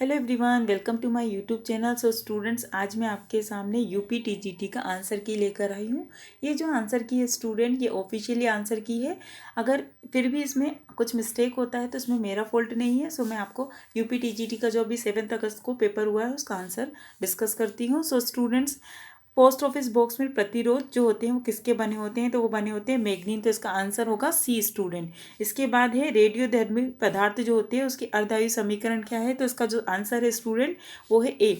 Hello everyone, welcome to my YouTube channel. So students, आज मैं आपके सामने यूपी टीजीटी का आंसर की लेकर आई हूँ। ये जो आंसर की है स्टूडेंट, ये ऑफिशियली आंसर की है। अगर फिर भी इसमें कुछ मिस्टेक होता है तो इसमें मेरा फॉल्ट नहीं है। सो मैं आपको यूपी टीजीटी का जो अभी 7 अगस्त को पेपर हुआ है उसका आंसर डिस्कस करती हूँ। So students, post office box में प्रतिरोध जो होते हैं वो किसके बने होते हैं? तो वो बने होते हैं मैग्नीन। तो इसका आंसर होगा सी स्टूडेंट। इसके बाद है रेडियोधर्मी पदार्थ जो होते हैं उसकी अर्धायु समीकरण क्या है? तो इसका जो आंसर है स्टूडेंट वो है ए,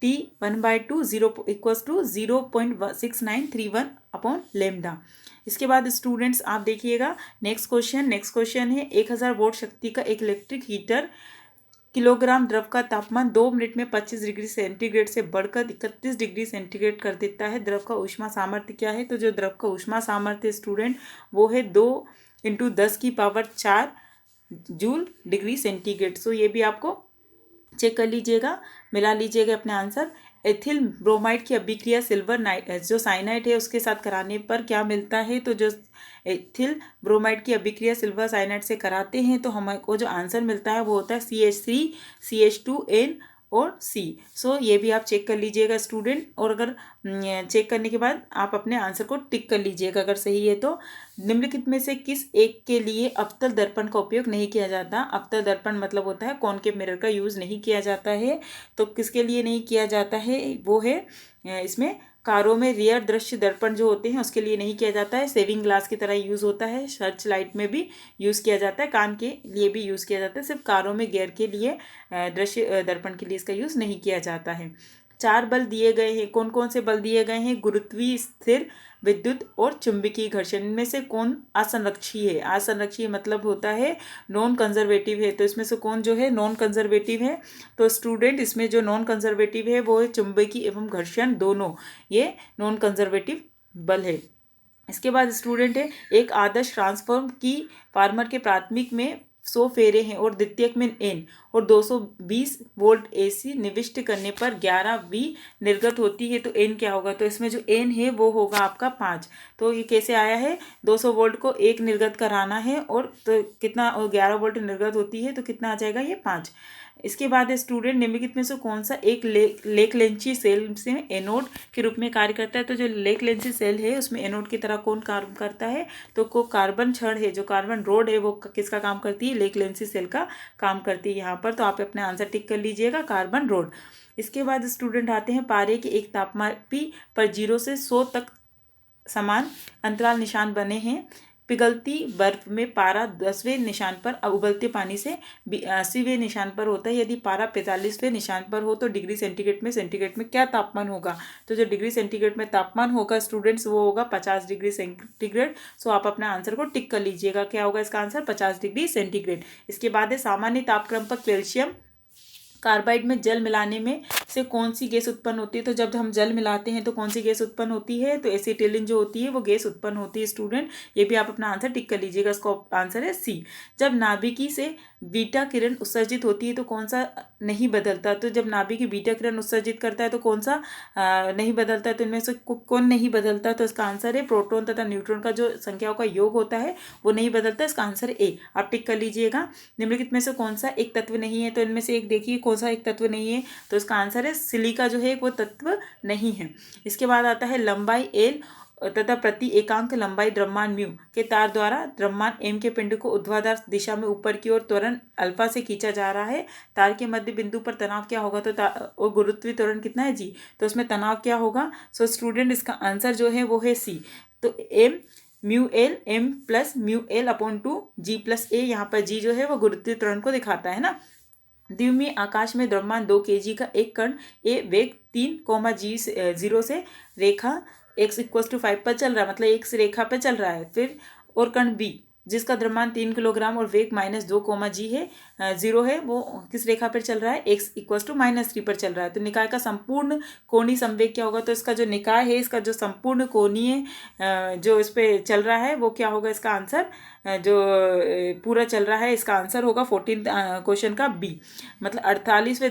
टी 1/2 0 = 0.6931 अपॉन लेमडा। इसके बाद स्टूडेंट्स आप देखिएगा नेक्स्ट क्वेश्चन है 1000 वोल्ट शक्ति का एक इलेक्ट्रिक हीटर किलोग्राम द्रव का तापमान 2 मिनट में 25 डिग्री सेंटीग्रेड से बढ़कर 31 डिग्री सेंटीग्रेड कर देता है। द्रव का ऊष्मा सामर्थ्य क्या है? तो जो द्रव का ऊष्मा सामर्थ्य स्टूडेंट वो है 2 × 10⁴ जूल डिग्री सेंटीग्रेड। सो ये भी आपको चेक कर लीजिएगा, मिला लीजिएगा अपने आंसर। एथिल ब्रोमाइड की अभिक्रिया सिल्वर नाइट जो साइनाइड है उसके साथ कराने पर क्या मिलता है? तो जो एथिल ब्रोमाइड की अभिक्रिया सिल्वर साइनाइड से कराते हैं तो हमको जो आंसर मिलता है वो होता है CH3 CH2N और C। सो ये भी आप चेक कर लीजिएगा स्टूडेंट, और अगर चेक करने के बाद आप अपने आंसर को टिक कर लीजिएगा अगर सही है तो। निम्नलिखित में से किस एक के लिए अवतल दर्पण का उपयोग नहीं किया जाता? अवतल दर्पण मतलब होता है कॉनकेव मिरर का यूज़ नहीं किया जाता है। तो किसके लिए नहीं किया जाता है? वो है इसमें कारों में रियर दृश्य दर्पण जो होते हैं उसके लिए नहीं किया जाता है। सेविंग ग्लास की तरह यूज़ होता है। सर्च लाइट में भी यूज़ किया जाता है, कान के लिए भी यूज़ किया जाता है। सिर्फ कारों में गियर के लिए दृश्य दर्पण के लिए इसका यूज़ नहीं किया जाता है। 4 बल दिए गए हैं। कौन कौन से बल दिए गए हैं? गुरुत्वीय, स्थिर, विद्युत और चुंबकीय घर्षण। इनमें से कौन असंरक्षीय है? असंरक्षीय मतलब होता है नॉन कंजर्वेटिव है। तो इसमें से कौन जो है नॉन कंजर्वेटिव है? तो स्टूडेंट इसमें जो नॉन कंजर्वेटिव है वो है चुंबकीय एवं घर्षण, दोनों ये नॉन कंजर्वेटिव बल है। इसके बाद स्टूडेंट है एक आदर्श ट्रांसफॉर्म की फार्मर के प्राथमिक में 100 फेरे हैं और द्वितीयक में N और 220 वोल्ट AC निविष्ट करने पर 11V निर्गत होती है। तो N क्या होगा? तो इसमें जो N है वो होगा आपका 5। तो ये कैसे आया है? 200 वोल्ट को 1 निर्गत कराना है और तो कितना, और 11 वोल्ट निर्गत होती है तो कितना आ जाएगा? ये 5। इसके बाद स्टूडेंट निम्नलिखित में से कौन सा एक लेक लेंची सेल से एनोड के रूप में कार्य करता है? तो जो लेक लेंची सेल है उसमें एनोड की तरह कौन कार्य करता है? तो को कार्बन छड़ है, जो कार्बन रोड है वो किसका काम करती है? लेक लेंची सेल का काम करती है यहाँ पर। तो आप अपने आंसर टिक कर लीजिएगा, कार्बन रोड। इसके बाद स्टूडेंट आते हैं पारे के एक तापमापी पर 0 से 100 तक समान अंतराल निशान बने हैं। पिघलती बर्फ में पारा 10वें निशान पर, उबलते पानी से 80वें निशान पर होता है। यदि पारा 45वें निशान पर हो तो डिग्री सेंटीग्रेड में क्या तापमान होगा? तो जो डिग्री सेंटीग्रेड में तापमान होगा स्टूडेंट्स वो होगा 50 डिग्री सेंटीग्रेड। सो आप अपने आंसर को टिक कर लीजिएगा, क्या होगा इसका आंसर? 50 degree centigrade. इसके बाद है सामान्य तापक्रम पर कैल्शियम कार्बाइड में जल मिलाने में से कौन सी गैस उत्पन्न होती है? तो जब हम जल मिलाते हैं तो कौन सी गैस उत्पन्न होती है? तो एसिटिलीन जो होती है वो गैस उत्पन्न होती है स्टूडेंट। ये भी आप अपना आंसर टिक कर लीजिएगा, इसका आंसर है सी। जब नाभिकी से बीटा किरण उत्सर्जित होती है तो कौन सा नहीं बदलता? तो जब नाभिकी बीटा किरण उत्सर्जित करता है तो कौन सा नहीं बदलता है? तो इनमें से कौन नहीं बदलता? तो इसका आंसर है प्रोटॉन तथा न्यूट्रॉन का जो संख्याओं का योग होता है वो नहीं बदलता। इसका आंसर ए, आप टिक कर लीजिएगा। निम्नलिखित में से कौन सा एक तत्व नहीं है? तो इनमें से एक देखिए कौन सा एक तत्व नहीं है? तो इसका आंसर है सिलिका जो है वो तत्व नहीं है। इसके बाद आता है लंबाई एल तथा प्रति एकांक लंबाई द्रव्यमान म्यू के तार द्वारा द्रव्यमान एम के पिंड को ऊर्ध्वाधर दिशा में ऊपर की ओर त्वरण अल्फा से खींचा जा रहा है। तार के मध्य बिंदु पर तनाव क्या होगा? तो और गुरुत्वीय त्वरण कितना है जी? तो उसमें तनाव क्या होगा? सो स्टूडेंट इसका आंसर जो है वो है सी। तो M mu L M plus mu L upon 2 G plus A, यहाँ पर जी जो है वो गुरुत्वीय त्वरण को दिखाता है ना। द्विमीय आकाश में द्रव्यमान 2 kg का एक कण ए वेग 3, 0 से रेखा x = 5 पर चल रहा है, मतलब एक रेखा पर चल रहा है। फिर और कण बी जिसका द्रव्यमान 3 किलोग्राम और वेग -2, है 0 है, वो किस रेखा पर चल रहा है? x = -3 पर चल रहा है। तो निकाय का संपूर्ण कोणीय संवेग क्या होगा? तो इसका जो निकाय है इसका जो संपूर्ण कोणीय जो इस पर चल रहा है वो क्या होगा? इसका आंसर जो पूरा चल रहा है, इसका आंसर होगा 14 क्वेश्चन का बी, मतलब 48वें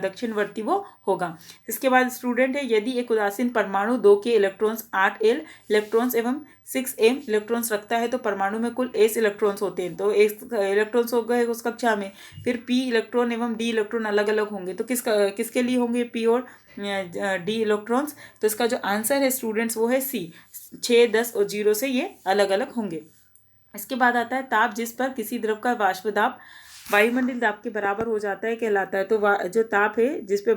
दक्षिणवर्ती वो होगा। इसके बाद स्टूडेंट है, यदि एक उदासीन परमाणु 2 के इलेक्ट्रॉन्स 8l इलेक्ट्रॉन्स एवं 6m इलेक्ट्रॉन्स रखता है तो परमाणु में कुल s इलेक्ट्रॉन्स होते हैं। तो s इलेक्ट्रॉन्स हो गए उस कक्षा में, फिर p इलेक्ट्रॉन एवं d इलेक्ट्रॉन अलग अलग होंगे, तो किसके लिए होंगे p और d इलेक्ट्रॉन्स। तो इसका जो आंसर है स्टूडेंट्स वो है सी, 6, 10 और 0 से ये अलग अलग होंगे। इसके बाद आता है ताप जिस पर किसी द्रव का वाष्प दाब वायुमंडलीय दाब के बराबर हो जाता है कहलाता है। तो जो ताप है जिस पे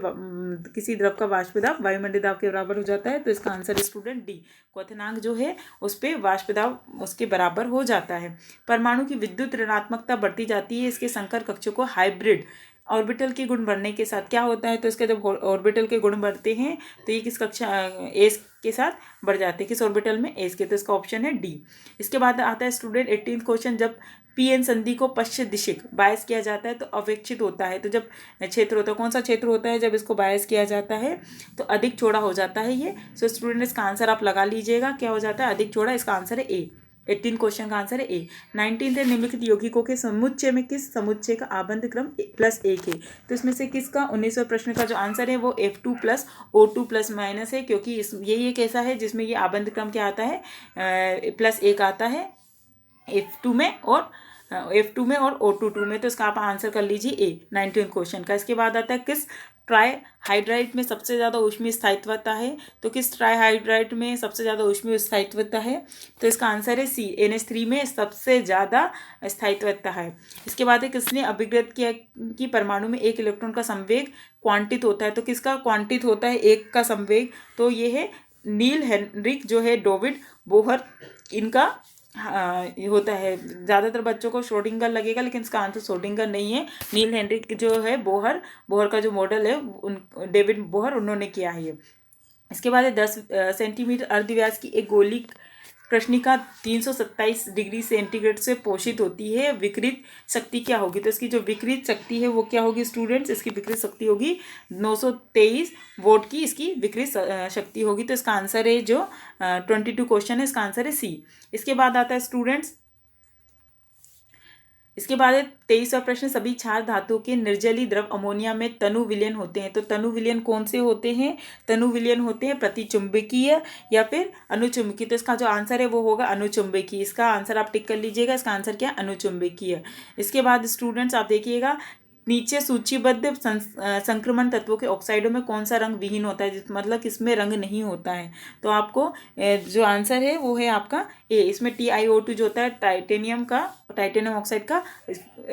किसी द्रव का वाष्प दाब वायुमंडलीय दाब के बराबर हो जाता है, तो इसका आंसर है स्टूडेंट डी, क्वथनांक जो है उस पे वाष्प दाब उसके बराबर हो जाता है। परमाणु की विद्युत ऋणात्मकता बढ़ती जाती है इसके संकर कक्षों को हाइब्रिड ऑर्बिटल के गुण बढ़ने के साथ क्या होता है, तो इसके जब ऑर्बिटल के गुण बढ़ते हैं तो ये किस कक्षा एस के साथ बढ़ जाते हैं, किस ऑर्बिटल में, एस के, तो इसका ऑप्शन है डी। इसके बाद आता है स्टूडेंट 18th क्वेश्चन, जब पीएन संधि को पश्चिम दिशिक बायस किया जाता है तो अवेक्षित होता है। तो जब क्षेत्र होता है, कौन सा क्षेत्र होता है जब इसको बायस किया जाता है, तो अधिक चौड़ा हो जाता है ये। सो स्टूडेंट इसका आंसर आप लगा लीजिएगा, क्या हो जाता है, अधिक चौड़ा, इसका आंसर है ए। 18 क्वेश्चन का आंसर है ए। 19th है, निम्नलिखित यौगिकों के समुच्चय में किस समुच्चय का आबंध क्रम +1 है। तो इसमें से किसका 19वें प्रश्न का जो आंसर है वो F2 + O2 ± है, क्योंकि ये एक ऐसा है जिसमें ये आबंध क्रम क्या आता है, +1 आता है F2 में और O2 में। तो इसका आप आंसर कर लीजिए ए 19 क्वेश्चन का। इसके बाद आता है किस ट्राई हाइड्राइड में सबसे ज़्यादा ऊष्मीय स्थायित्वता है। तो किस ट्राई हाइड्राइड में सबसे ज़्यादा ऊष्मीय स्थायित्वता है, तो इसका आंसर है सी, NH3 में सबसे ज़्यादा स्थायित्वता है। इसके बाद है किसने अभिज्ञात किया कि परमाणु में एक इलेक्ट्रॉन का संवेग क्वांटित होता है। तो किसका क्वांटित होता है एक का संवेग, तो ये है नील हेनरिक जो है डेविड बोहर, इनका ये होता है। ज़्यादातर बच्चों को श्रोडिंगर लगेगा, लेकिन इसका आंसर श्रोडिंगर नहीं है, नील हेनरिक जो है बोहर का जो मॉडल है डेविड बोहर उन्होंने किया है ये। इसके बाद 10 सेंटीमीटर अर्धव्यास की एक गोली कृष्णिका 327 डिग्री सेंटीग्रेड से पोषित होती है, विकृत शक्ति क्या होगी। तो इसकी जो विकृत शक्ति है वो क्या होगी स्टूडेंट्स, इसकी विकृत शक्ति होगी 923 वोल्ट की इसकी विकृत शक्ति होगी। तो इसका आंसर है जो 22 क्वेश्चन है, इसका आंसर है सी। इसके बाद आता है स्टूडेंट्स, इसके बाद 23वां प्रश्न, सभी क्षार धातु के निर्जलीय द्रव अमोनिया में तनु विलयन होते हैं। तो तनु विलयन कौन से होते हैं, तनु विलयन होते हैं प्रतिचुंबकीय या फिर अनुचुंबकीय। तो इसका जो आंसर है वो होगा अनुचुंबकीय, इसका आंसर आप टिक कर लीजिएगा, इसका आंसर क्या है अनुचुंबकीय। इसके बाद स्टूडेंट्स आप देखिएगा नीचे सूचीबद्ध संक्रमण तत्वों के ऑक्साइडों में कौन सा रंग विहीन होता है, मतलब इसमें रंग नहीं होता है। तो आपको जो आंसर है वो है आपका ए, इसमें TiO2 जो होता है टाइटेनियम ऑक्साइड का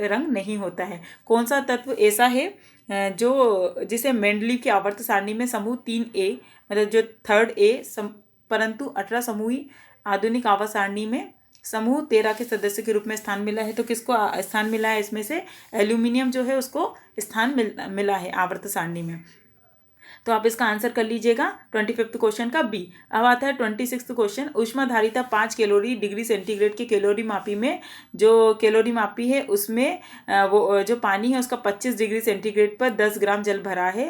रंग नहीं होता है। कौन सा तत्व ऐसा है जो जिसे मेंडलीव की आवर्त सारणी में समूह 3A मतलब जो 3rd A परंतु 18 समूही आधुनिक आवर्त सारणी में समूह 13 के सदस्य के रूप में स्थान मिला है। तो किसको स्थान मिला है, इसमें से एल्यूमिनियम जो है उसको स्थान मिला है आवर्त सारणी में। तो आप इसका आंसर कर लीजिएगा 25th क्वेश्चन का बी। अब आता है 26th क्वेश्चन, ऊष्माधारिता 5 कैलोरी डिग्री सेंटीग्रेड के कैलोरी मापी में जो कैलोरी मापी है उसमें वो जो पानी है उसका 25 डिग्री सेंटीग्रेड पर 10 ग्राम जल भरा है।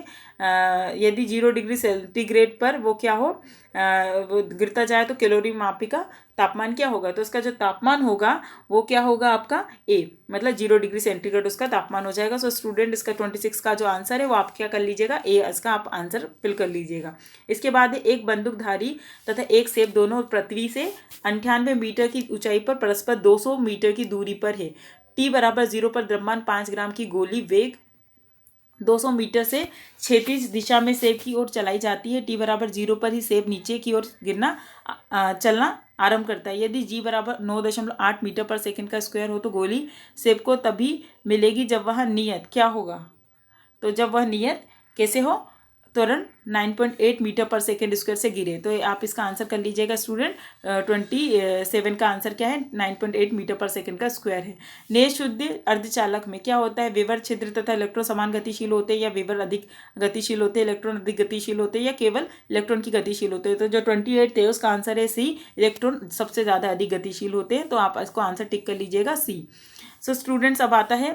यदि 0 डिग्री सेंटीग्रेड पर वो क्या हो वो गिरता जाए तो कैलोरी मापी का तापमान क्या होगा। तो उसका जो तापमान होगा वो क्या होगा आपका ए, मतलब 0 डिग्री सेंटीग्रेड उसका तापमान हो जाएगा। सो स्टूडेंट इसका 26 का जो आंसर है वो आप क्या कर लीजिएगा ए, इसका आप आंसर फिल कर लीजिएगा। इसके बाद एक बंदूकधारी तथा एक सेब दोनों पृथ्वी से 98 मीटर की ऊंचाई पर परस्पर 200 मीटर की दूरी पर है। t = 0 पर द्रव्यमान 5 ग्राम की गोली वेग 200 मीटर से क्षैतिज दिशा में सेब की ओर चलाई जाती है। t = 0 पर ही सेब नीचे की ओर चलना आरंभ करता है। यदि g = 9.8 मीटर पर सेकंड का स्क्वायर हो तो गोली सेब को तभी मिलेगी जब वह नियत क्या होगा। तो जब वह नियत कैसे हो, त्वरण 9.8 मीटर पर सेकेंड स्क्वायर से गिरे। तो आप इसका आंसर कर लीजिएगा स्टूडेंट 27 का आंसर क्या है 9.8 मीटर पर सेकेंड का स्क्वायर है। निःशुद्ध अर्धचालक में क्या होता है, विवर छिद्र तथा इलेक्ट्रॉन समान गतिशील होते हैं या विवर अधिक गतिशील होते हैं, इलेक्ट्रॉन अधिक गतिशील होते हैं या केवल इलेक्ट्रॉन की गतिशील होते हैं। तो जो 28 थे उसका आंसर है सी, इलेक्ट्रॉन सबसे ज़्यादा अधिक गतिशील होते हैं। तो आप इसको आंसर टिक कर लीजिएगा सी। सो स्टूडेंट्स अब आता है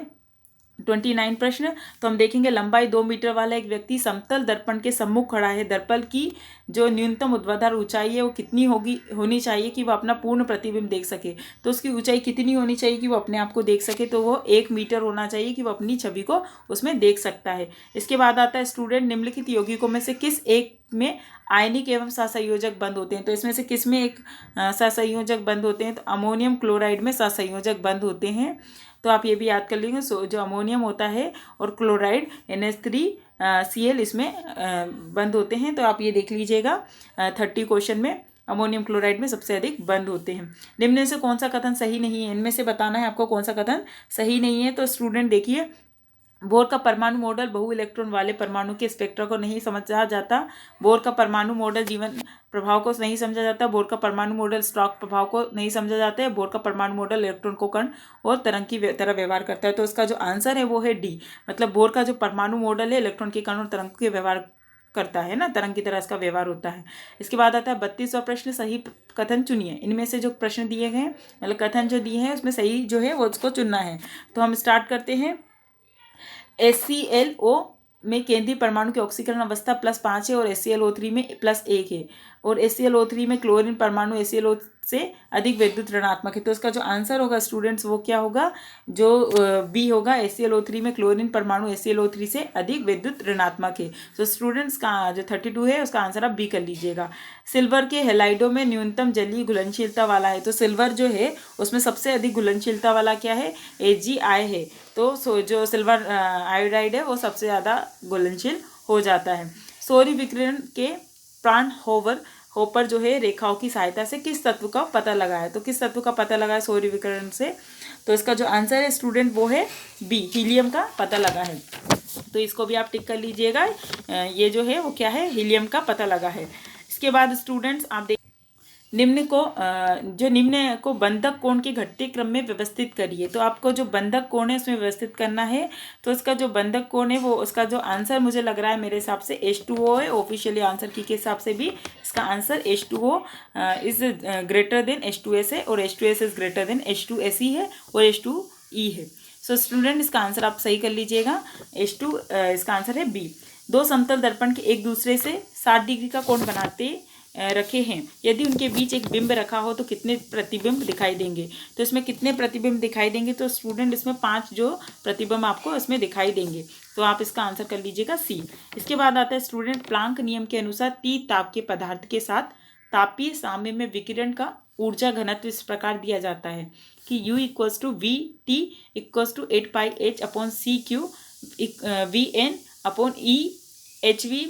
29 प्रश्न। तो हम देखेंगे लंबाई 2 मीटर वाला एक व्यक्ति समतल दर्पण के सम्मुख खड़ा है। दर्पण की जो न्यूनतम ऊर्ध्वाधर ऊंचाई है वो कितनी होनी चाहिए कि वो अपना पूर्ण प्रतिबिंब देख सके। तो उसकी ऊंचाई कितनी होनी चाहिए कि वो अपने आप को देख सके, तो वो 1 मीटर होना चाहिए कि वो अपनी छवि को उसमें देख सकता है। इसके बाद आता है स्टूडेंट निम्नलिखित यौगिकों में से किस एक में आयनिक एवं सहसंयोजक बंद होते हैं। तो इसमें से किस में एक सहसंयोजक बंद होते हैं। तो अमोनियम क्लोराइड में सहसंयोजक बंद होते हैं। तो आप ये भी याद कर लेंगे। जो अमोनियम होता है और क्लोराइड NH3Cl इसमें बंद होते हैं। तो आप ये देख लीजिएगा 30 क्वेश्चन में अमोनियम क्लोराइड में सबसे अधिक बंद होते हैं। निम्न में से कौन सा कथन सही नहीं है, इनमें से बताना है आपको कौन सा कथन सही नहीं है। तो स्टूडेंट देखिए, बोर का परमाणु मॉडल बहु इलेक्ट्रॉन वाले परमाणु के स्पेक्ट्रा को नहीं समझा जाता। बोर का परमाणु मॉडल जीवन प्रभाव को नहीं समझा जाता। बोर का परमाणु मॉडल स्टॉक प्रभाव को नहीं समझा जाता है। बोर का परमाणु मॉडल इलेक्ट्रॉन को कण और तरंग की तरह व्यवहार करता है। तो इसका जो आंसर है वो है डी। मतलब बोर का जो परमाणु मॉडल है इलेक्ट्रॉन के कण और तरंग के व्यवहार करता है ना, तरंग की तरह इसका व्यवहार होता है। इसके बाद आता है 32वां प्रश्न, सही कथन चुनिए। इनमें से जो प्रश्न दिए गए मतलब कथन जो दिए हैं उसमें सही जो है वो उसको चुनना है। तो हम स्टार्ट करते हैं। HClO में केंद्रीय परमाणु की ऑक्सीकरण अवस्था +5 है और HClO3 में +1 है। और HClO3 में क्लोरीन परमाणु HClO से अधिक विद्युत ऋणात्मक है। तो इसका जो आंसर होगा स्टूडेंट्स वो क्या होगा, जो बी होगा। HClO3 में क्लोरीन परमाणु HClO3 से अधिक विद्युत ऋणात्मक है। तो स्टूडेंट्स का जो 32 है उसका आंसर आप बी कर लीजिएगा। सिल्वर के हेलाइडों में न्यूनतम जलीय घुलनशीलता वाला है। तो सिल्वर जो है उसमें सबसे अधिक घुलनशीलता वाला क्या है, AgI है। तो जो सिल्वर आयोडाइड है वो सबसे ज़्यादा घुलनशील हो जाता है। सौर विकिरण के फ्राउनहोफर जो है रेखाओं की सहायता से किस तत्व का पता लगाया। तो किस तत्व का पता लगाया सौर विकिरण से। तो इसका जो आंसर है स्टूडेंट वो है बी, हीलियम का पता लगा है। तो इसको भी आप टिक कर लीजिएगा। ये जो है वो क्या है, हीलियम का पता लगा है। इसके बाद स्टूडेंट्स आप देख निम्न को बंधक कोण के घटते क्रम में व्यवस्थित करिए। तो आपको जो बंधक कोण है उसमें व्यवस्थित करना है। तो इसका जो बंधक कोण है वो उसका जो आंसर मुझे लग रहा है मेरे हिसाब से H2O है। ऑफिशियली आंसर की के हिसाब से भी इसका answer H2O is greater than H2S है और H2S is greater than H2SE है और H2E है। सो स्टूडेंट इसका आंसर आप सही कर लीजिएगा। H2 इसका आंसर है बी। दो समतल दर्पण के एक दूसरे से 60 डिग्री का कोण बनाते रखे हैं। यदि उनके बीच एक बिंब रखा हो तो कितने प्रतिबिंब दिखाई देंगे। तो इसमें कितने प्रतिबिंब दिखाई देंगे। तो स्टूडेंट इसमें 5 जो प्रतिबिंब आपको इसमें दिखाई देंगे। तो आप इसका आंसर कर लीजिएगा सी। इसके बाद आता है स्टूडेंट प्लांक नियम के अनुसार T ताप के पदार्थ के साथ तापीय साम्य में विकिरण का ऊर्जा घनत्व इस प्रकार दिया जाता है कि U = VT = 8πh/c³ VN/E/hv।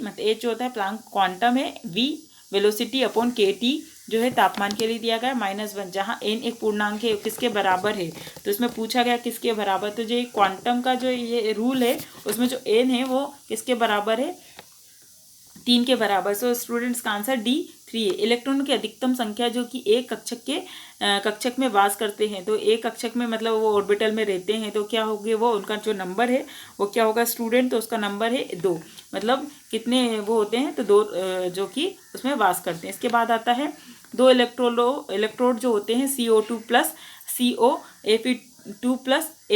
मतलब H जो होता है प्लांक क्वांटम है, V वेलोसिटी/kT जो है तापमान के लिए दिया गया -1, जहाँ n एक पूर्णांक है किसके बराबर है। तो इसमें पूछा गया किसके बराबर। तो जो क्वांटम का जो ये रूल है उसमें जो n है वो किसके बराबर है, 3 के बराबर। सो स्टूडेंट्स का आंसर D3 है। इलेक्ट्रॉन की अधिकतम संख्या जो कि एक कक्षक में वास करते हैं। तो एक कक्षक में मतलब वो ऑर्बिटल में रहते हैं। तो क्या होगी वो उनका जो नंबर है वो क्या होगा स्टूडेंट। तो उसका नंबर है 2। मतलब कितने वो होते हैं तो 2 जो कि उसमें वास करते हैं। इसके बाद आता है 2 इलेक्ट्रोड जो होते हैं CO2 + CO Fe2 +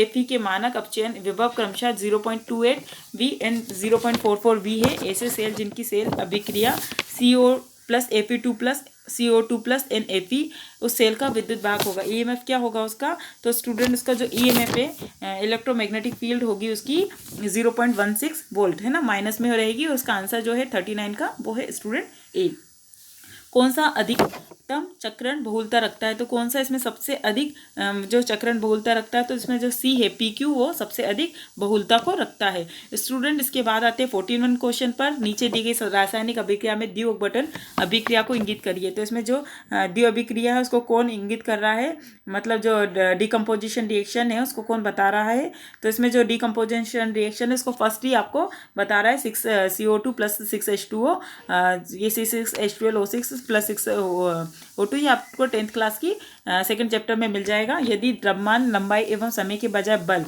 Fe के मानक अपचयन विभव क्रमशः 0.28 V एंड 0.44 V है। ऐसे सेल जिनकी सेल अभिक्रिया CO + Fe2 + CO2 + NFe उस सेल का विद्युत भाग होगा। EMF क्या होगा उसका। तो स्टूडेंट उसका जो EMF है इलेक्ट्रोमैग्नेटिक फील्ड होगी उसकी 0.16 वोल्ट है ना, माइनस में रहेगी। उसका आंसर जो है 39 का वो है स्टूडेंट ए। कौन सा अधिकतम चक्रण बहुलता रखता है। तो कौन सा इसमें सबसे अधिक जो चक्रण बहुलता रखता है। तो इसमें जो C है PQ वो सबसे अधिक बहुलता को रखता है। स्टूडेंट इसके बाद आते हैं 41 क्वेश्चन पर। नीचे दी गई रासायनिक अभिक्रिया में द्वि अपघटन अभिक्रिया को इंगित करिए। तो इसमें जो द्वि अभिक्रिया है उसको कौन इंगित कर रहा है, मतलब जो डिकम्पोजिशन रिएक्शन है उसको कौन बता रहा है। तो इसमें जो डिकम्पोजिशन रिएक्शन है उसको फर्स्ट ही आपको बता रहा है 6CO2 + 6H2O। ये C6H12O6 + 6O2 ये आपको 10th क्लास की 2nd चैप्टर में मिल जाएगा। यदि द्रव्यमान लंबाई एवं समय के बजाय बल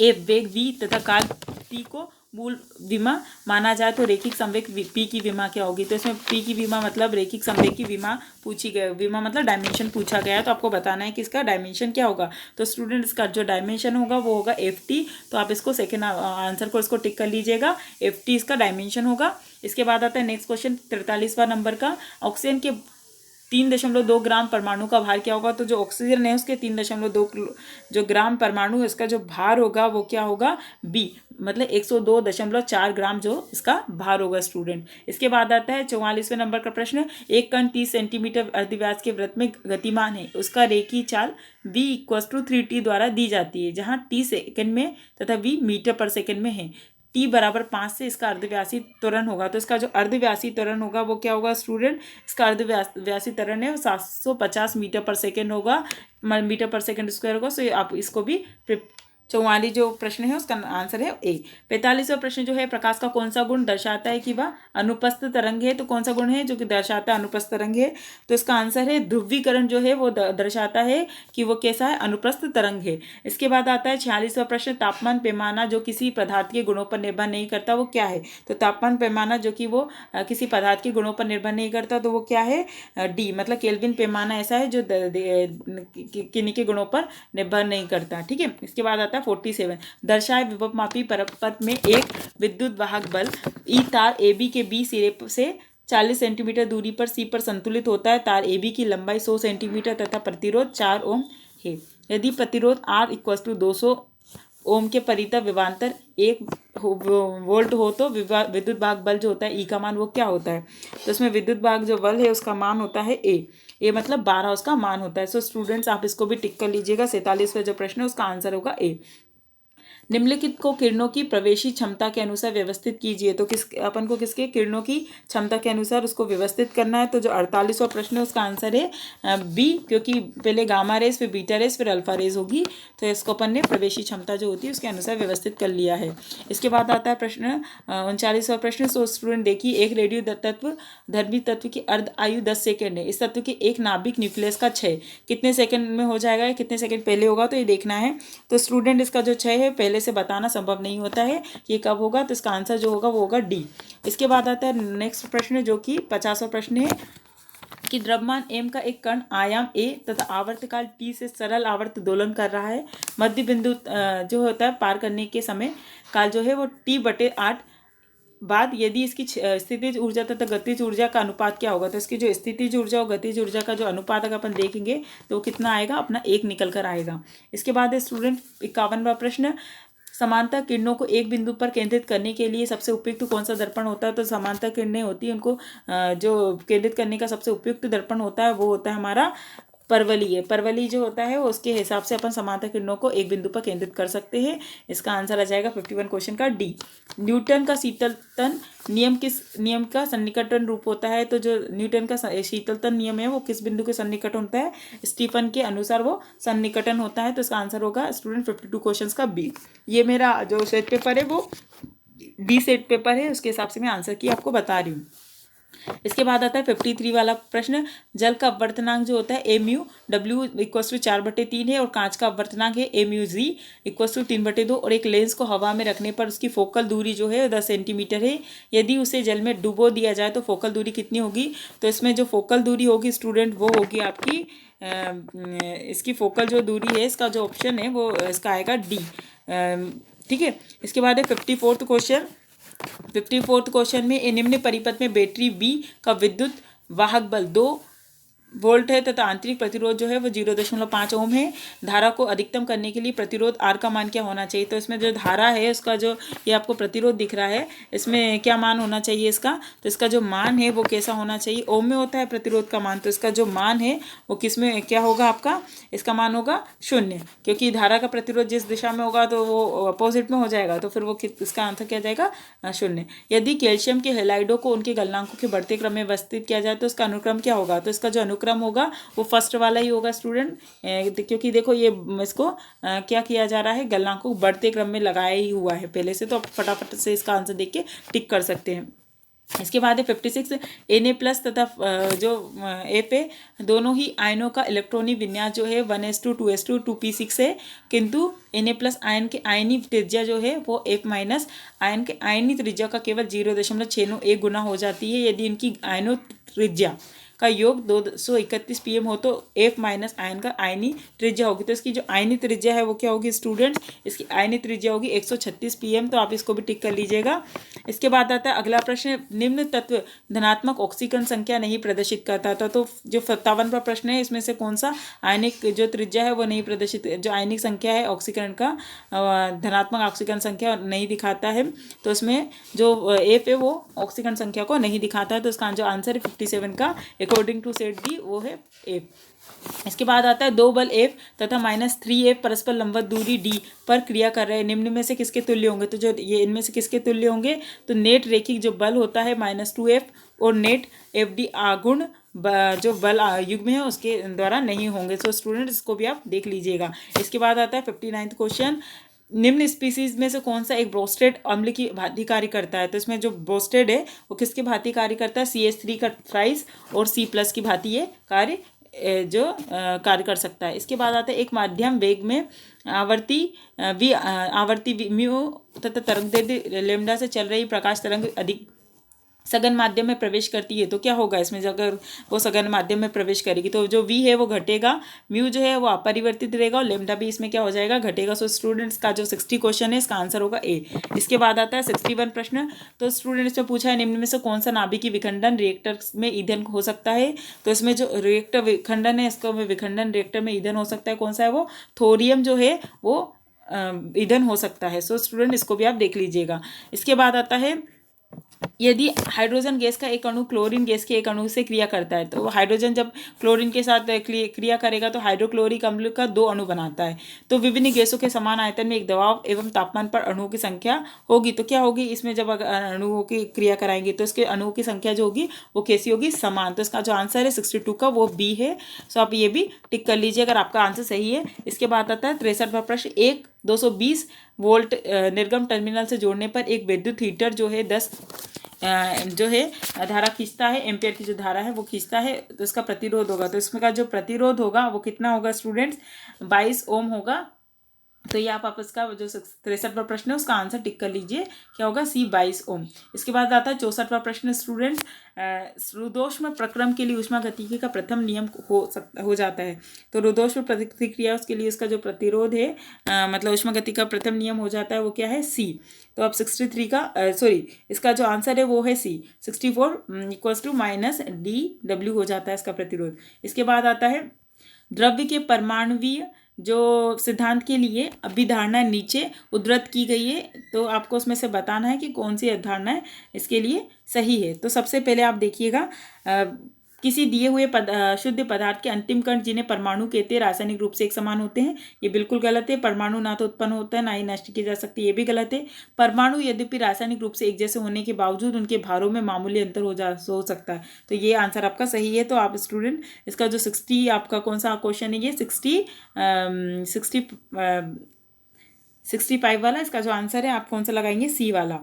वेग V तथा काल T को मूल विमा माना जाए तो रेखिक संवेग पी की विमा क्या होगी। तो इसमें पी की विमा मतलब रेखिक संवेग की विमा पूछी गई, विमा मतलब डायमेंशन पूछा गया है, तो आपको बताना है कि इसका डायमेंशन क्या होगा। तो स्टूडेंट इसका जो डायमेंशन होगा वो होगा FT। तो आप इसको सेकेंड आंसर को इसको टिक कर लीजिएगा, FT इसका डायमेंशन होगा। इसके बाद आता है नेक्स्ट क्वेश्चन 43वां नंबर का। ऑक्सीजन के 3.2 ग्राम परमाणु का भार क्या होगा। तो जो ऑक्सीजन है उसके 3.2 जो ग्राम परमाणु है इसका जो भार होगा वो क्या होगा, बी, मतलब 102.4 ग्राम जो इसका भार होगा स्टूडेंट। इसके बाद आता है 44वें नंबर का प्रश्न। एक कण 30 सेंटीमीटर अर्धव्यास के वृत्त में गतिमान है, उसका रेखीय चाल v = 3t द्वारा दी जाती है, जहाँ t सेकंड में तथा v मीटर पर सेकंड में है। t बराबर 5 से इसका अर्धव्यासी त्वरण होगा। तो इसका जो अर्धव्यासी त्वरण होगा वो क्या होगा स्टूडेंट, इसका अर्धव्यासी त्वरण है वो 750 मीटर पर सेकेंड होगा, मीटर पर सेकेंड स्क्वायर होगा। सो आप इसको भी 44 जो प्रश्न है उसका आंसर है ए। 45वां प्रश्न जो है, प्रकाश का कौन सा गुण दर्शाता है कि वह अनुपस्थ तरंग है। तो कौन सा गुण है जो कि दर्शाता है अनुपस्थ तरंग है। तो इसका आंसर है ध्रुवीकरण जो है वो दर्शाता है कि वो कैसा है, अनुप्रस्थ तरंग है। इसके बाद आता है 46वां प्रश्न। तापमान पैमाना जो किसी पदार्थ के गुणों पर निर्भर नहीं करता वो क्या है। तो तापमान पैमाना जो कि वो किसी पदार्थ के गुणों पर निर्भर नहीं करता तो वो क्या है, डी, मतलब केल्विन पैमाना ऐसा है जो किन्हीं के गुणों पर निर्भर नहीं करता। ठीक है। इसके बाद आता है 47। दर्शाए विभवमापी परपथ में एक विद्युत वाहक बल ई तार AB के B सिरे से 40 सेंटीमीटर दूरी पर C पर संतुलित होता है। तार AB की लंबाई 100 सेंटीमीटर तथा प्रतिरोध 4 ओम है। यदि प्रतिरोध R = 200 ओम के परितः विभवांतर 1 वोल्ट हो तो विद्युत भाग बल जो होता है E का मान वो क्या होता है। तो इसमें विद्युत भाग जो बल है उसका मान होता है ए मतलब 12 उसका मान होता है। सो स्टूडेंट्स आप इसको भी टिक कर लीजिएगा। 47वां जो प्रश्न है उसका आंसर होगा ए। निम्नलिखित को किरणों की प्रवेशी क्षमता के अनुसार व्यवस्थित कीजिए। तो अपन को किसके किरणों की क्षमता के अनुसार उसको व्यवस्थित करना है। तो जो 48वां प्रश्न है उसका आंसर है बी, क्योंकि पहले गामा रेस फिर बीटा रेस फिर अल्फा रेस होगी। तो इसको अपन ने प्रवेशी क्षमता जो होती है उसके अनुसार व्यवस्थित कर लिया है। इसके बाद आता है प्रश्न 39वां प्रश्न। सो स्टूडेंट देखिए, एक रेडियो तत्व धर्मी तत्व की अर्ध आयु 10 सेकेंड है। इस तत्व के एक नाभिक न्यूक्लियस का क्षय कितने सेकंड में हो जाएगा, कितने सेकंड पहले होगा, तो ये देखना है। तो स्टूडेंट इसका जो क्षय है पहले से बताना संभव नहीं होता है कि ये कब होगा। तो इसका आंसर जो होगा वो होगा डी। इसके बाद आता है नेक्स्ट प्रश्न जो कि 50वां प्रश्न है कि द्रव्यमान m का एक कण आयाम a तथा आवर्तकाल t से सरल आवर्त दोलन कर रहा है। मध्य बिंदु जो होता है पार करने के समय काल जो है वो t/8 बाद यदि इसकी स्थितिज ऊर्जा तथा गतिज ऊर्जा का अनुपात क्या होगा। तो इसकी जो स्थितिज ऊर्जा और गतिज ऊर्जा का जो अनुपात अगर अपन देखेंगे तो कितना आएगा, अपना 1 निकल कर आएगा। इसके बाद है स्टूडेंट 51वां प्रश्न। समांतर किरणों को एक बिंदु पर केंद्रित करने के लिए सबसे उपयुक्त कौन सा दर्पण होता है। तो समांतर किरणें होती है उनको जो केंद्रित करने का सबसे उपयुक्त दर्पण होता है वो होता है हमारा परवली है। परवली जो होता है उसके हिसाब से अपन समांतर किरणों को एक बिंदु पर केंद्रित कर सकते हैं। इसका आंसर आ जाएगा 51 क्वेश्चन का डी। न्यूटन का शीतलतन नियम किस नियम का सन्निकटन रूप होता है। तो जो न्यूटन का शीतलतन नियम है वो किस बिंदु के सन्निकटन होता है, स्टीफन के अनुसार वो सन्निकटन होता है। तो इसका आंसर होगा स्टूडेंट 52 क्वेश्चन का बी। ये मेरा जो सेट पेपर है वो डी सेट पेपर है, उसके हिसाब से मैं आंसर की आपको बता रही हूँ। इसके बाद आता है 53 वाला प्रश्न। जल का अपवर्तनांक जो होता है एम्यू डब्ल्यू = 4/3 है और कांच का अपवर्तनांक है एम्यू जी = 3/2 और एक लेंस को हवा में रखने पर उसकी फोकल दूरी जो है 10 सेंटीमीटर है। यदि उसे जल में डुबो दिया जाए तो फोकल दूरी कितनी होगी। तो इसमें जो फोकल दूरी होगी स्टूडेंट वो होगी आपकी इसकी फोकल जो दूरी है इसका जो ऑप्शन है वो इसका आएगा डी। ठीक है। इसके बाद है 54वां क्वेश्चन। 54वां क्वेश्चन में निम्न परिपथ में बैटरी बी का विद्युत वाहक बल 2 वोल्ट है तथा आंतरिक प्रतिरोध जो है वो 0.5 ओम है। धारा को अधिकतम करने के लिए प्रतिरोध आर का मान क्या होना चाहिए। तो इसमें जो धारा है उसका जो ये आपको प्रतिरोध दिख रहा है इसमें क्या मान होना चाहिए इसका। तो इसका जो मान है वो कैसा होना चाहिए, ओम में होता है प्रतिरोध का मान। तो इसका जो मान है वो किस में क्या होगा आपका, इसका मान होगा 0, क्योंकि धारा का प्रतिरोध जिस दिशा में होगा तो वो अपोजिट में हो जाएगा। तो फिर वो इसका आंसर क्या जाएगा 0। यदि कैल्शियम के हेलाइडों को उनके गलनांकों के बढ़ते क्रम में व्यवस्थित किया जाए तो इसका अनुक्रम क्या होगा। तो इसका जो अनुक्रम होगा वो फर्स्ट वाला ही होगा स्टूडेंट, क्योंकि देखो ये इसको क्या किया जा रहा है, गलनांकों को बढ़ते क्रम में लगाया ही हुआ है पहले से। तो आप फटाफट से इसका आंसर देख के टिक कर सकते हैं। इसके बाद है 56 Na+ तथा जो F है दोनों ही आयनों का इलेक्ट्रॉनिक विन्यास जो है 1s2 2s2 2p6 है, किंतु Na+ आयन के आयनी त्रिज्या जो है वो F- आयन के आयनी त्रिज्या का केवल 0.691 गुना हो जाती है। यदि इनकी आयनों त्रिज्या का योग 231 pm हो तो F- आयन का आयनी त्रिज्या होगी। तो इसकी जो आयनी त्रिज्या है वो क्या होगी स्टूडेंट्स, इसकी आयनी त्रिज्या होगी 136 pm। तो आप इसको भी टिक कर लीजिएगा। इसके बाद आता है अगला प्रश्न, निम्न तत्व धनात्मक ऑक्सीकरण संख्या नहीं प्रदर्शित करता था। तो जो 57वां प्रश्न है इसमें से कौन सा आयनिक जो त्रिज्या है वो नहीं प्रदर्शित, जो आयनिक संख्या है ऑक्सीकरण का धनात्मक ऑक्सीकरण संख्या नहीं दिखाता है। तो इसमें जो F है वो ऑक्सीकरण संख्या को नहीं दिखाता है। तो इसका जो आंसर है 57 का अकॉर्डिंग टू सेट डी वो है F। इसके बाद आता है दो बल F तथा -3F परस्पर लंबवत दूरी D पर क्रिया कर रहे हैं, निम्न में से किसके तुल्य होंगे। तो जो ये इनमें से किसके तुल्य होंगे, तो नेट रेखिक जो बल होता है -2F और नेट FD आगुण जो बल युग्म है उसके द्वारा नहीं होंगे। सो स्टूडेंट इसको भी आप देख लीजिएगा। इसके बाद आता है 59वां क्वेश्चन, निम्न स्पीसीज में से कौन सा एक ब्रोस्टेड अम्ल की भांति कार्य करता है। तो इसमें जो ब्रोस्टेड है वो किसके भांति कार्य करता है, CH3 का ट्राइस और C+ की भांति ये कार्य कार्य कर सकता है। इसके बाद आता है एक माध्यम वेग में आवर्ती म्यू तथा तरंग दैर्ध्य लैम्डा से चल रही प्रकाश तरंग अधिक सघन माध्यम में प्रवेश करती है तो क्या होगा इसमें, अगर वो सघन माध्यम में प्रवेश करेगी तो जो V है वो घटेगा, म्यू जो है वो अपरिवर्तित रहेगा और लेमडा भी इसमें क्या हो जाएगा, घटेगा। सो स्टूडेंट्स का जो 60 क्वेश्चन है इसका आंसर होगा A। इसके बाद आता है 61 प्रश्न, तो स्टूडेंट्स में पूछा है निम्न में से कौन सा नाभिकीय विखंडन रिएक्टर में ईंधन हो सकता है। तो इसमें जो रिएक्टर विखंडन है इसको विखंडन रिएक्टर में ईंधन हो सकता है, कौन सा है वो, थोरियम जो है वो ईंधन हो सकता है। सो स्टूडेंट इसको भी आप देख लीजिएगा। इसके बाद आता है यदि हाइड्रोजन गैस का एक अणु क्लोरीन गैस के एक अणु से क्रिया करता है, तो हाइड्रोजन जब क्लोरीन के साथ क्रिया करेगा तो हाइड्रोक्लोरिक अम्ल का 2 अणु बनाता है। तो विभिन्न गैसों के समान आयतन में एक दबाव एवं तापमान पर अणुओं की संख्या होगी। तो क्या होगी इसमें, जब अणुओं की क्रिया कराएंगे तो इसके अणुओं की संख्या जो होगी वो कैसी होगी, समान। तो इसका जो आंसर है 62 का वो B है। सो आप ये भी टिक कर लीजिए अगर आपका आंसर सही है। इसके बाद आता है 63वां प्रश्न, एक 220 वोल्ट निर्गम टर्मिनल से जोड़ने पर एक विद्युत हीटर जो है 10 जो है धारा खींचता है, एम्पियर की जो धारा है वो खींचता है, तो इसका प्रतिरोध होगा। तो इसमें का जो प्रतिरोध होगा वो कितना होगा स्टूडेंट्स, 22 ओम होगा। तो ये आप इसका जो 63वां प्रश्न है उसका आंसर टिक कर लीजिए, क्या होगा C 22 ओम। इसके बाद आता है 64वां प्रश्न स्टूडेंट, रुद्धोष्म प्रक्रम के लिए ऊष्मागतिकी का प्रथम नियम हो जाता है। तो रुद्धोष्म प्रतिक्रिया उसके लिए इसका जो प्रतिरोध है मतलब ऊष्मागतिकी का प्रथम नियम हो जाता है वो क्या है, C। तो अब 63 का इसका जो आंसर है वो है C। 64 = -dW हो जाता है इसका प्रतिरोध। इसके बाद आता है द्रव्य के परमाणुवीय जो सिद्धांत के लिए अभिधारणा नीचे उद्धृत की गई है, तो आपको उसमें से बताना है कि कौन सी अवधारणा है इसके लिए सही है। तो सबसे पहले आप देखिएगा, किसी दिए हुए शुद्ध पदार्थ के अंतिम कण जिन्हें परमाणु कहते हैं रासायनिक रूप से एक समान होते हैं, ये बिल्कुल गलत है। परमाणु ना तो उत्पन्न होता है ना ही नष्ट किया जा सकती है, ये भी गलत है। परमाणु यद्यपि रासायनिक रूप से एक जैसे होने के बावजूद उनके भारों में मामूली अंतर हो सकता है। तो ये आंसर आपका सही है। तो आप स्टूडेंट इसका जो 60 आपका कौन सा क्वेश्चन है, ये 65 वाला, इसका जो आंसर है आप कौन सा लगाएंगे, C वाला।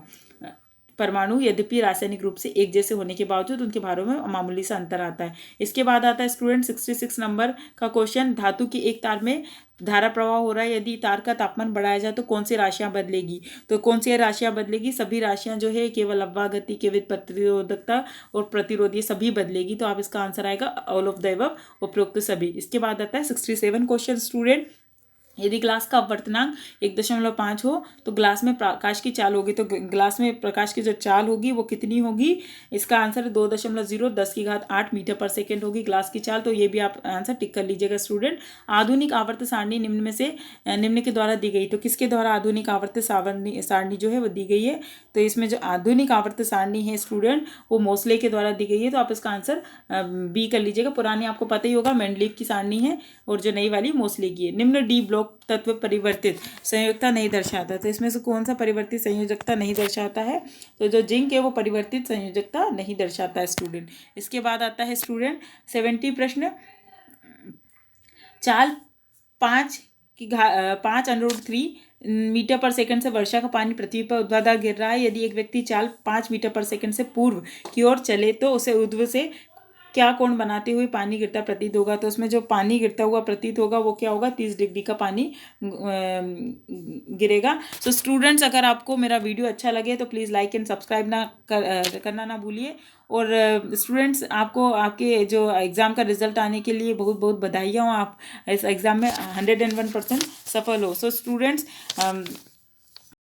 परमाणु यद्यपि रासायनिक रूप से एक जैसे होने के बावजूद उनके भारों में मामूली सा अंतर आता है। इसके बाद आता है स्टूडेंट 66 नंबर का क्वेश्चन, धातु की एक तार में धारा प्रवाह हो रहा है, यदि तार का तापमान बढ़ाया जाए तो कौन सी राशियां बदलेगी। तो कौन सी राशियां बदलेगी, सभी राशियां जो है केवल अववाह गति, केवल प्रतिरोधकता और प्रतिरोध, ये सभी बदलेगी। तो आप इसका आंसर आएगा ऑल ऑफ द अबव, उपरोक्त सभी। इसके बाद आता है 67 क्वेश्चन स्टूडेंट, यदि ग्लास का अपवर्तनांक 1.5 हो तो ग्लास में प्रकाश की चाल होगी। तो ग्लास में प्रकाश की जो चाल होगी वो कितनी होगी, इसका आंसर 2.0 मीटर पर सेकेंड होगी ग्लास की चाल। तो ये भी आप आंसर टिक कर लीजिएगा स्टूडेंट। आधुनिक आवर्त सारणी निम्न में से निम्न के द्वारा दी गई, तो किसके द्वारा आधुनिक आवर्त सारणी जो है वो दी गई है। तो इसमें जो आधुनिक आवर्त सारणी है स्टूडेंट वो मोसले के द्वारा दी गई है। तो आप इसका आंसर B कर लीजिएगा। पुरानी आपको पता ही होगा मेंडलीव की सारणी है और जो नई वाली मोसले की है। निम्न D ब्लॉक तत्व परिवर्तित संयोजकता नहीं दर्शाता, तो इसमें से कौन सा परिवर्तित संयोजकता नहीं दर्शाता है, तो जो जिंक है वो परिवर्तित संयोजकता नहीं दर्शाता है स्टूडेंट। इसके बाद आता है स्टूडेंट 70 प्रश्न, चाल 5 √3 मीटर पर सेकंड से वर्षा का पानी पृथ्वी पर ऊर्ध्वाधर गिर रहा है। यदि एक व्यक्ति चाल 5 मीटर पर सेकंड से पूर्व की ओर चले तो उसे ऊर्ध्व से क्या कोण बनाते हुए पानी गिरता प्रतीत होगा। तो उसमें जो पानी गिरता हुआ प्रतीत होगा वो क्या होगा, 30 डिग्री का पानी गिरेगा। सो स्टूडेंट्स, अगर आपको मेरा वीडियो अच्छा लगे तो प्लीज़ लाइक एंड सब्सक्राइब करना ना भूलिए। और स्टूडेंट्स, आपको आपके जो एग्ज़ाम का रिजल्ट आने के लिए बहुत बहुत बधाइयाँ हो। आप इस एग्ज़ाम में 101% सफल हो। So students,